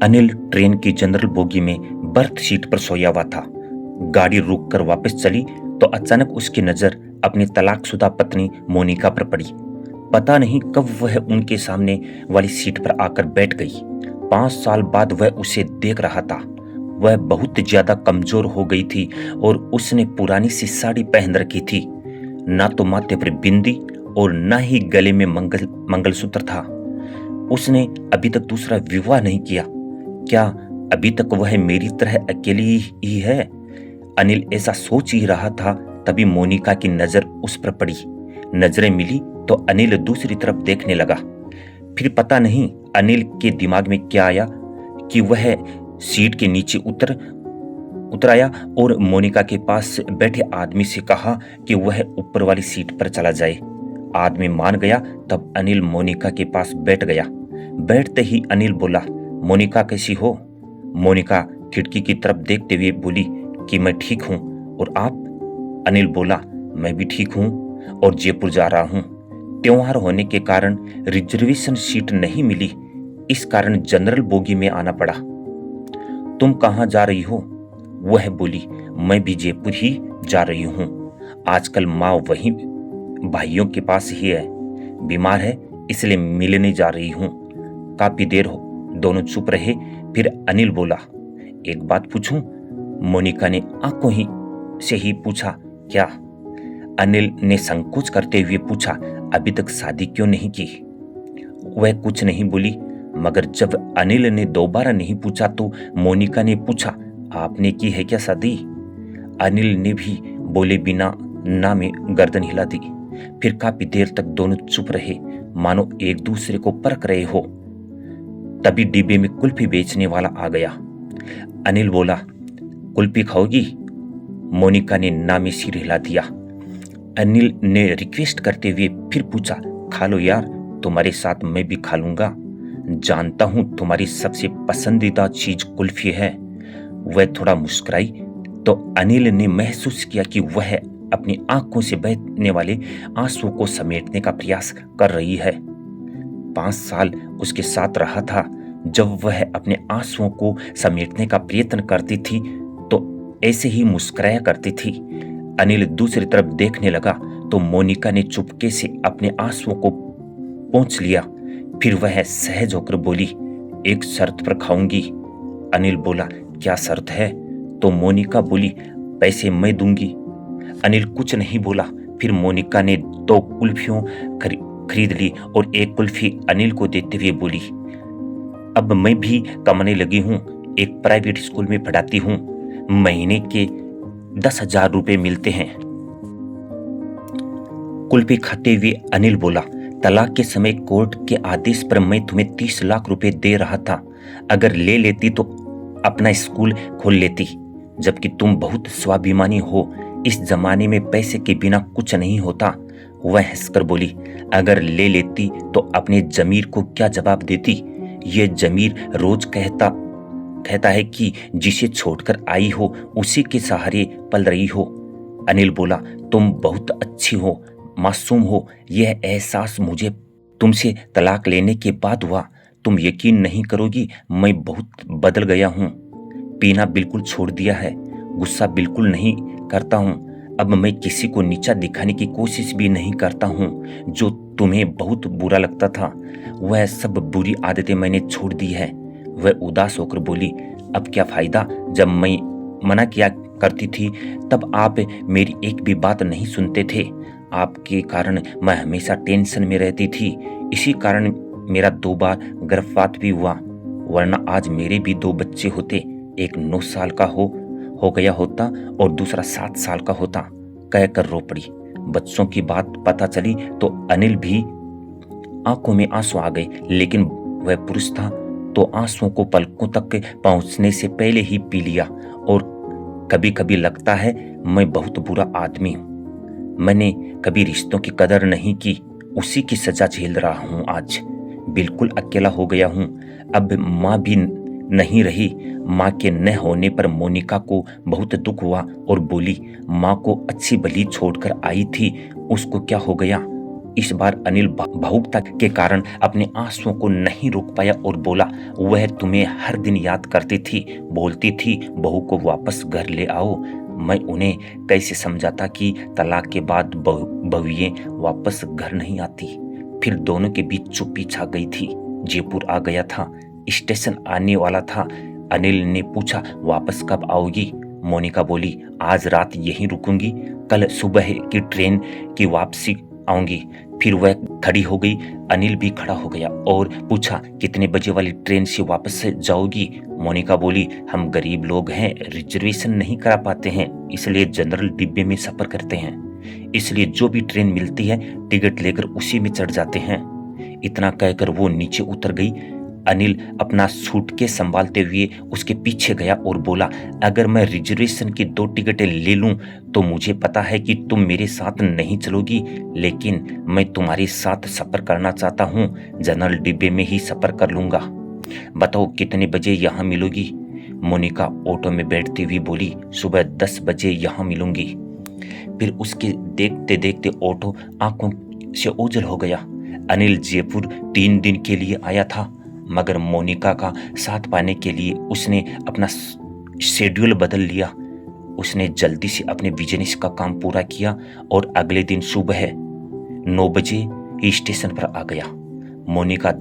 Anil train की general bogie में birth seat पर सोया हुआ था। गाड़ी रुक कर वापस चली तो अचानक उसकी नजर अपनी तलाकशुदा पत्नी मोनिका पर पड़ी। पता नहीं कब वह उनके सामने वाली सीट पर आकर बैठ गई। 5 साल बाद वह उसे देख रहा था। वह बहुत ज्यादा कमजोर हो गई थी और उसने पुरानी सी साड़ी पहन रखी थी। ना तो माथे पर बिंदी और ना ही गले में मंगलसूत्र था। उसने अभी तक दूसरा विवाह नहीं किया। क्या अभी तक वह मेरी तरह अकेली ही है? अनिल ऐसा सोच ही रहा था, तभी मोनिका की नजर उस पर पड़ी। नजरें मिली तो अनिल दूसरी तरफ देखने लगा। फिर पता नहीं अनिल के दिमाग में क्या आया कि वह सीट के नीचे उतर आया और मोनिका के पास बैठे आदमी से कहा कि वह ऊपर वाली सीट पर चला जाए। आदमी मान गया। तब अनिल मोनिका के पास बैठ गया। बैठते ही अनिल बोला, मोनिका कैसी हो? मोनिका खिड़की की तरफ देखते हुए बोली कि मैं ठीक हूं। और आप? अनिल बोला, मैं भी ठीक हूं और जयपुर जा रहा हूं। त्योहार होने के कारण रिजर्वेशन सीट नहीं मिली, इस कारण जनरल बोगी में आना पड़ा। तुम कहां जा रही हो? वह बोली, मैं भी जयपुर ही जा रही हूं। आजकल माँ वहीं भाइयों के पास ही है, बीमार है, इसलिए मिलने जा रही हूं। काफी देर हो दोनों चुप रहे। फिर अनिल बोला, एक बात पूछूं? मोनिका ने आंखों ही से ही पूछा, क्या? अनिल ने संकोच करते हुए पूछा, अभी तक शादी क्यों नहीं की? वह कुछ नहीं बोली। मगर जब अनिल ने दोबारा नहीं पूछा तो मोनिका ने पूछा, आपने की है क्या शादी? अनिल ने भी बोले बिना ना में गर्दन हिला दी। फिर काफी देर तक दोनों चुप रहे, मानो एक दूसरे को परख रहे हो। तभी डिब्बे में कुल्फी बेचने वाला आ गया। अनिल बोला, कुल्फी खाओगी? मोनिका ने ना में सिर हिला दिया। अनिल ने रिक्वेस्ट करते हुए फिर पूछा, खा लो यार, तुम्हारे साथ मैं भी खा लूंगा। जानता हूं तुम्हारी सबसे पसंदीदा चीज कुल्फी है। वह थोड़ा मुस्कुराई तो अनिल ने महसूस किया कि वह अपनी आंखों से बहने वाले आंसुओं को समेटने का प्रयास कर रही है। 5 साल उसके साथ रहा था। जब वह अपने आंसुओं को समेटने का प्रयत्न करती थी तो ऐसे ही मुस्कुराया करती थी। अनिल दूसरी तरफ देखने लगा तो मोनिका ने चुपके से अपने आंसुओं को पोंछ लिया। फिर वह सहज होकर बोली, एक शर्त पर खाऊंगी। अनिल बोला, क्या शर्त है? तो मोनिका बोली, पैसे मैं दूंगी। अनिल कुछ नहीं बोला। फिर मोनिका ने 2 कुल्फियों खरीद ली और एक कुल्फी अनिल को देते हुए बोली, अब मैं भी कमाने लगी हूँ, एक प्राइवेट स्कूल में पढ़ाती हूँ, महीने के 10,000 रुपए मिलते हैं। कुल्फी खाते हुए अनिल बोला, तलाक के समय कोर्ट के आदेश पर मैं तुम्हें 30 लाख रुपए दे रहा था। अगर ले लेती तो अपना स्कूल खोल लेती। जबकि तुम बहुत स्वाभिमानी हो, इस जमाने में पैसे के बिना कुछ नहीं होता। वह हंसकर बोली, अगर ले लेती तो अपने जमीर को क्या जवाब देती? ये जमीर रोज कहता है कि जिसे छोड़कर आई हो उसी के सहारे पल रही हो। अनिल बोला, तुम बहुत अच्छी हो, मासूम हो। यह एहसास मुझे तुमसे तलाक लेने के बाद हुआ। तुम यकीन नहीं करोगी, मैं बहुत बदल गया हूँ। पीना बिल्कुल छोड़ दिया है, गुस्सा बिल्कुल नहीं करता हूँ। अब मैं किसी को नीचा दिखाने की कोशिश भी नहीं करता हूँ। जो तुम्हें बहुत बुरा लगता था, वह सब बुरी आदतें मैंने छोड़ दी है। वह उदास होकर बोली, अब क्या फायदा? जब मैं मना किया करती थी तब आप मेरी एक भी बात नहीं सुनते थे। आपके कारण मैं हमेशा टेंशन में रहती थी। इसी कारण मेरा 2 बार गर्भपात भी हुआ, वरना आज मेरे भी 2 बच्चे होते। एक 9 साल का हो गया होता और दूसरा 7 साल का होता। कहकर रो पड़ी। बच्चों की बात पता चली तो अनिल भी आंखों में आंसू आ गए, लेकिन वह पुरुष था तो आंसुओं को पलकों तक पहुंचने से पहले ही पी लिया। और कभी कभी लगता है मैं बहुत बुरा आदमी हूं। मैंने कभी रिश्तों की कदर नहीं की, उसी की सजा झेल रहा हूं। आज बिल्कुल अकेला हो गया हूं। अब माँ भी नहीं रही। माँ के न होने पर मोनिका को बहुत दुख हुआ और बोली, माँ को अच्छी भली छोड़कर आई थी, उसको क्या हो गया? इस बार अनिल भावुकता के कारण अपने आंसुओं को नहीं रोक पाया और बोला, वह तुम्हें हर दिन याद करती थी, बोलती थी बहू को वापस घर ले आओ। मैं उन्हें कैसे समझाता कि तलाक के बाद बहुएं वापस घर नहीं आती। फिर दोनों के बीच चुप्पी छा गई थी। जयपुर आ गया था, स्टेशन आने वाला था। अनिल ने पूछा, वापस कब आओगी? मोनिका बोली, आज रात यहीं रुकूंगी, कल सुबह की ट्रेन की वापसी आऊंगी। फिर वह खड़ी हो गई। अनिल भी खड़ा हो गया और पूछा, कितने बजे वाली ट्रेन से वापस जाओगी? मोनिका बोली, हम गरीब लोग हैं, रिजर्वेशन नहीं करा पाते हैं, इसलिए जनरल डिब्बे में सफर करते हैं। इसलिए जो भी ट्रेन मिलती है टिकट लेकर उसी में चढ़ जाते हैं। इतना कहकर वो नीचे उतर गई। अनिल अपना सूटकेस संभालते हुए उसके पीछे गया और बोला, अगर मैं रिजर्वेशन की 2 टिकटें ले लूं तो मुझे पता है कि तुम मेरे साथ नहीं चलोगी, लेकिन मैं तुम्हारे साथ सफर करना चाहता हूं। जनरल डिब्बे में ही सफर कर लूंगा। बताओ कितने बजे यहाँ मिलोगी? मोनिका ऑटो में बैठती हुई बोली, सुबह 10 बजे यहाँ मिलूंगी। फिर उसके देखते देखते ऑटो आंखों से ओझल हो गया। अनिल जयपुर 3 दिन के लिए आया था, मगर मोनिका का साथ पाने के लिए उसने अपना शेड्यूल बदल लिया। उसने जल्दी से अपने बिजनेस का काम पूरा किया और अगले दिन सुबह 9 बजे ही स्टेशन पर आ गया। मोनिका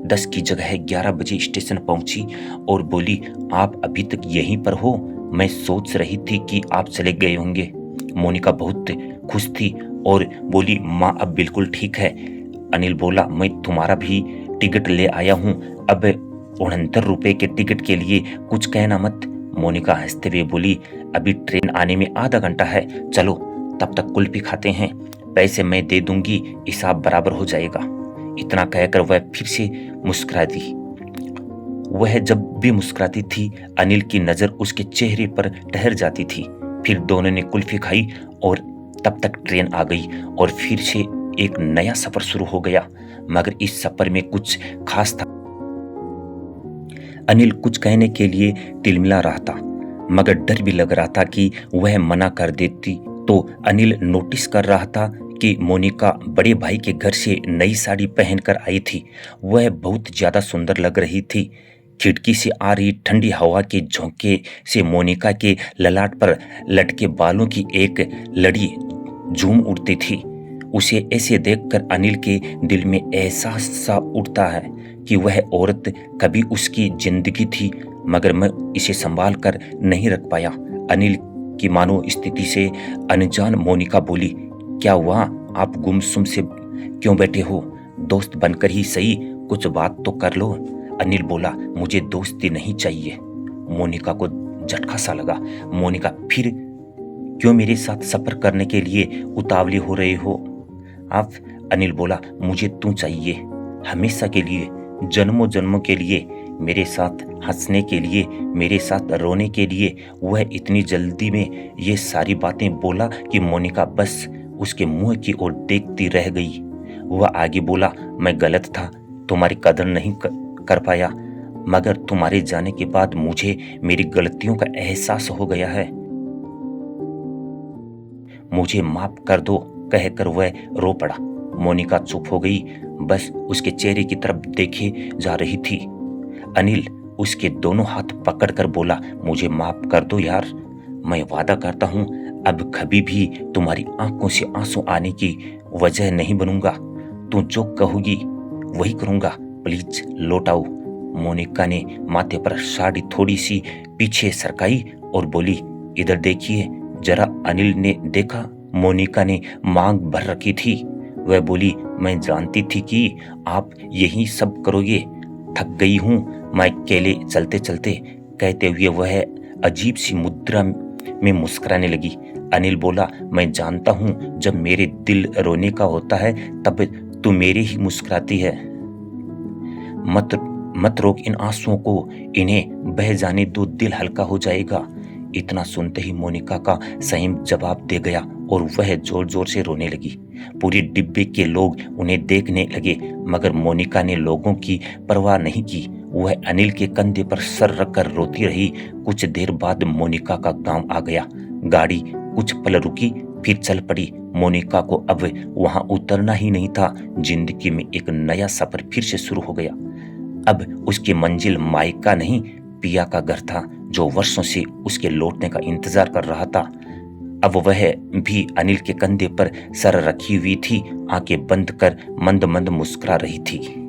10 की जगह 11 बजे स्टेशन पहुंची और बोली, आप अभी तक यहीं पर हो? मैं सोच रही थी कि आप चले गए होंगे। मोनिका बहुत खुश थी और बोली, माँ अब बिल्कुल ठीक है। अनिल बोला, मैं तुम्हारा भी टिकट ले आया हूँ, अब 69 रुपए के टिकट के लिए कुछ कहना मत। मोनिका हंसते हुए बोली, अभी ट्रेन आने में आधा घंटा है, चलो तब तक कुल्फी खाते हैं, पैसे मैं दे दूंगी, हिसाब बराबर हो जाएगा। इतना कहकर वह फिर से मुस्कुरा दी। वह जब भी मुस्कुराती थी अनिल की नजर उसके चेहरे पर ठहर जाती थी। फिर दोनों ने कुल्फी खाई और तब तक ट्रेन आ गई और फिर से एक नया सफर शुरू हो गया। मगर इस सफर में कुछ खास था। अनिल कुछ कहने के लिए तिलमिला रहा था, मगर डर भी लग रहा था कि वह मना कर देती तो। अनिल नोटिस कर रहा था कि मोनिका बड़े भाई के घर से नई साड़ी पहनकर आई थी। वह बहुत ज्यादा सुंदर लग रही थी। खिड़की से आ रही ठंडी हवा के झोंके से मोनिका के ललाट पर लटके बालों की एक लड़ी झूम उठती थी। उसे ऐसे देखकर अनिल के दिल में एहसास सा उठता है कि वह औरत कभी उसकी जिंदगी थी, मगर मैं इसे संभाल कर नहीं रख पाया। अनिल की मानो स्थिति से अनजान मोनिका बोली, क्या हुआ? आप गुमसुम से क्यों बैठे हो? दोस्त बनकर ही सही कुछ बात तो कर लो। अनिल बोला, मुझे दोस्ती नहीं चाहिए। मोनिका को झटका सा लगा। मोनिका, फिर क्यों मेरे साथ सफर करने के लिए उतावली हो रहे हो आप? अनिल बोला, मुझे तू चाहिए, हमेशा के लिए, जन्मों जन्मों के लिए, मेरे साथ हंसने के लिए, मेरे साथ रोने के लिए। वह इतनी जल्दी में ये सारी बातें बोला कि मोनिका बस उसके मुंह की ओर देखती रह गई। वह आगे बोला, मैं गलत था, तुम्हारी कदर नहीं कर पाया, मगर तुम्हारे जाने के बाद मुझे मेरी गलतियों का एहसास हो गया है, मुझे माफ कर दो, कहकर वह रो पड़ा। मोनिका चुप हो गई, बस उसके चेहरे की तरफ देखे जा रही थी। अनिल उसके दोनों हाथ पकड़कर बोला, मुझे माफ कर दो यार, मैं वादा करता हूं अब कभी भी तुम्हारी आंखों से आंसू आने की वजह नहीं बनूंगा। तू जो कहोगी वही करूंगा, प्लीज लौट आओ। मोनिका ने माथे पर साड़ी थोड़ी सी पीछे सरकाई और बोली, इधर देखिए जरा। अनिल ने देखा, मोनिका ने मांग भर रखी थी। वह बोली, मैं जानती थी कि आप यही सब करोगे, थक गई हूं मैं अकेले चलते चलते, कहते हुए वह अजीब सी मुद्रा में मुस्कुराने लगी। अनिल बोला, मैं जानता हूं जब मेरे दिल रोने का होता है तब तू मेरे ही मुस्कुराती है। मत रोक इन आंसुओं को, इन्हें बह जाने दो, दिल हल्का हो जाएगा। इतना सुनते ही मोनिका का सहीम जवाब दे गया और वह जोर जोर से रोने लगी। पूरे डिब्बे के लोग उन्हें देखने लगे, मगर मोनिका ने लोगों की परवाह नहीं की। वह अनिल के कंधे पर सर रखकर रोती रही। कुछ देर बाद मोनिका का गांव आ गया। गाड़ी कुछ पल रुकी, फिर चल पड़ी। मोनिका को अब वहां उतरना ही नहीं था। जिंदगी में एक नया सफर फिर से शुरू हो गया। अब उसकी मंजिल मायका नहीं, पिया का घर था, जो वर्षों से उसके लौटने का इंतजार कर रहा था। अब वह भी अनिल के कंधे पर सर रखी हुई थी, आंखें बंद कर मंद मंद मुस्कुरा रही थी।